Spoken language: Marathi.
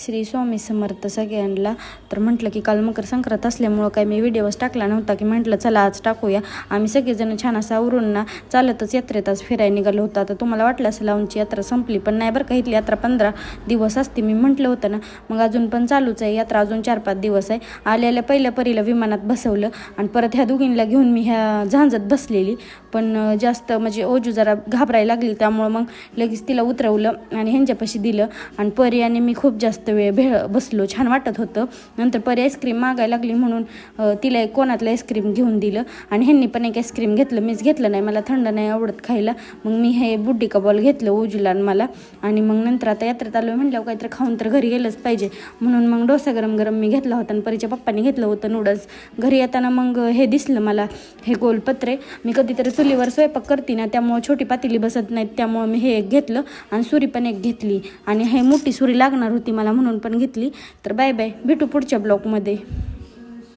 श्री स्वामी समर्थ सगळ्यांना. तर म्हटलं की काल मकर संक्रांत असल्यामुळं काही मी व्हिडिओच टाकला नव्हता, की म्हटलं चला आज टाकूया. आम्ही सगळेजण छान असं आवरून ना चालतच यात्रेत आज फिरायला निघालो होता. तर तुम्हाला वाटलं असेल आमची यात्रा संपली, पण नाही बरं का. इथली यात्रा 15 दिवस असते, मी म्हटलं होतं ना. मग अजून पण चालूच आहे यात्रा, अजून 4-5 दिवस आहे. आलेल्या पहिल्या परीला विमानात बसवलं आणि परत ह्या दोघींना घेऊन मी ह्या झांजत बसलेली. पण जास्त म्हणजे ओजू जरा घाबरायला लागली, त्यामुळं मग लगेच तिला उतरवलं आणि ह्यांच्यापाशी दिलं. आणि परी आणि मी खूप जास्त वेळ बसलो, छान वाटत होतं. नंतर परी आईस्क्रीम मागायला लागली म्हणून तिला एक कोणातलं आईस्क्रीम घेऊन दिलं आणि ह्यांनी पण एक आईस्क्रीम घेतलं. मीच घेतलं नाही, मला थंड नाही आवडत खायला. मग मी हे बुड्डी का बॉल घेतलं ओजूला आणि मला. आणि मग नंतर आता यात्रेत आलो म्हटल्यावर काहीतरी खाऊन तर घरी गेलंच पाहिजे, म्हणून मग डोसा गरम गरम मी घेतला होता आणि परीच्या पप्पांनी घेतलं होतं नूडल्स. घरी येताना मग हे दिसलं मला, हे गोलपत्रे. मी कधीतरी चुलीवर स्वयंपाक करते ना, त्यामुळं छोटी पातेली बसत नाहीत, त्यामुळं मी हे एक घेतलं आणि सुरी पण एक घेतली. आणि हे मोठी सुरी लागणार होती मला म्हणून पण घेतली. तर बाय बाय, भेटू पुढच्या ब्लॉगमध्ये.